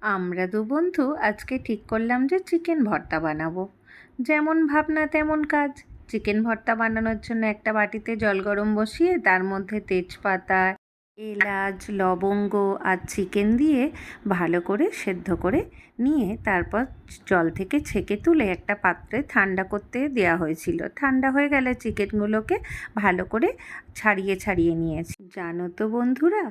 আমরা দু বন্ধু আজকে ঠিক করলাম যে চিকেন ভর্তা বানাবো। যেমন ভাবনা তেমন কাজ। চিকেন ভর্তা বানানোর জন্য একটা বাটিতে জল গরম বসিয়ে তার মধ্যে তেজপাতা, এলাচ, লবঙ্গ আর চিকেন দিয়ে ভালো করে সেদ্ধ করে নিয়ে তারপর জল থেকে ছেঁকে তুলে একটা পাত্রে ঠান্ডা করতে দেওয়া হয়েছিল। ঠান্ডা হয়ে গেলে চিকেনগুলোকে ভালো করে ছাড়িয়ে ছাড়িয়ে নিয়েছি। জানো তো বন্ধুরা,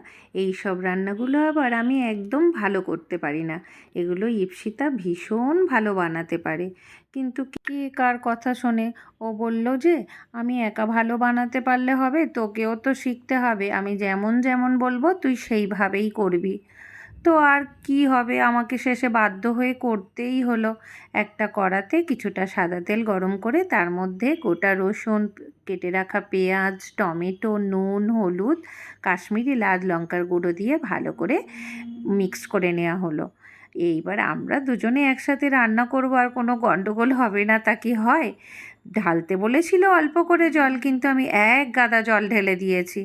এই সব রান্নাগুলো আবার আমি একদম ভালো করতে পারি না। এগুলো ইপ্সিতা ভীষণ ভালো বানাতে পারে। কিন্তু কে কার কথা শোনে? ও বলল যে আমি একা ভালো বানাতে পারলে হবে, তোকেও তো শিখতে হবে। আমি যেমন যেমন বলবো তুই সেইভাবেই করবি। তো আর কি হবে, আমাকে শেষে বাধ্য হয়ে করতেই হলো। একটা কড়াতে কিছুটা সাদা তেল গরম করে তার মধ্যে গোটা রসুন, কেটে রাখা পেঁয়াজ, টমেটো, নুন, হলুদ, কাশ্মীরি লাল লঙ্কার গুঁড়ো দিয়ে ভালো করে মিক্স করে নেওয়া হলো। এইবার আমরা দুজনে একসাথে রান্না করব, আর কোনো গণ্ডগোল হবে না তা কি হয়? ঢালতে বলেছিল অল্প করে জল, কিন্তু আমি এক গাদা জল ঢেলে দিয়েছি।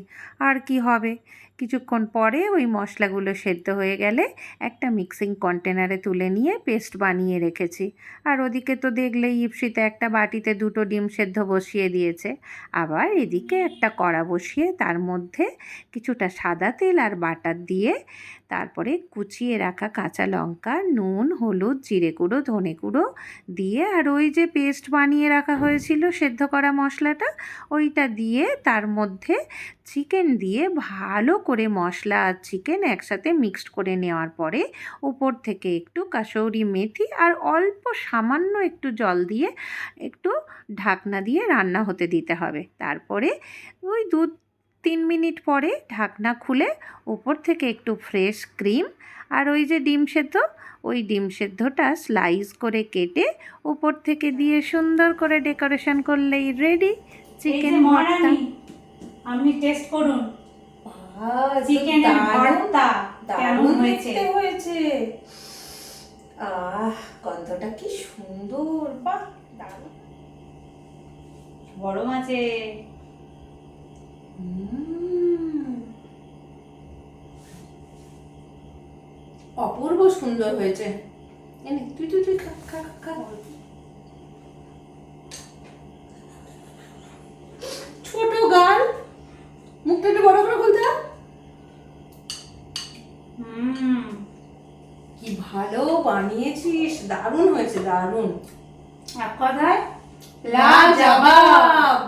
আর কি হবে? কিছুক্ষণ পরে ওই মশলাগুলো সেদ্ধ হয়ে গেলে একটা মিক্সিং কন্টেনারে তুলে নিয়ে পেস্ট বানিয়ে রেখেছি। আর ওদিকে তো দেখলেই ইপ্সিতা একটা বাটিতে 2টো ডিম সেদ্ধ বসিয়ে দিয়েছে। আবার এদিকে একটা কড়া বসিয়ে তার মধ্যে কিছুটা সাদা তেল আর বাটার দিয়ে তারপরে কুচিয়ে রাখা কাঁচা লঙ্কা, নুন, হলুদ, জিরে গুঁড়ো, ধনে গুঁড়ো দিয়ে আর ওই যে পেস্ট বানিয়ে রাখা হয়েছিল সেদ্ধ করা মশলাটা, ওইটা দিয়ে তার মধ্যে চিকেন দিয়ে ভালো করে মশলা আর চিকেন একসাথে মিক্সড করে নেওয়ার পরে উপর থেকে একটু কাসৌরি মেথি আর অল্প সামান্য একটু জল দিয়ে একটু ঢাকনা দিয়ে রান্না হতে দিতে হবে। তারপরে ওই 2-3 মিনিট পরে ঢাকনা খুলে উপর থেকে একটু ফ্রেশ ক্রিম আর ওই যে ডিম সেদ্ধ, ওই ডিম সেদ্ধটা স্লাইস করে কেটে উপর থেকে দিয়ে সুন্দর করে ডেকোরেশন করলেই রেডি চিকেন ভর্তা। আপনি টেস্ট করুন চিকেনের ভর্তা কেমন হয়েছে। গন্ধটা কি সুন্দর! বাহ, দারুণ। বড় মাছে অপূর্ব সুন্দর হয়েছে। তুই তুই তুই খা খা খা। ছোট গাল, মুখটা একটু বড় করে খুলতে। কি ভালো বানিয়েছিস, দারুণ হয়েছে, দারুণ। এক কথায় লাজবাব।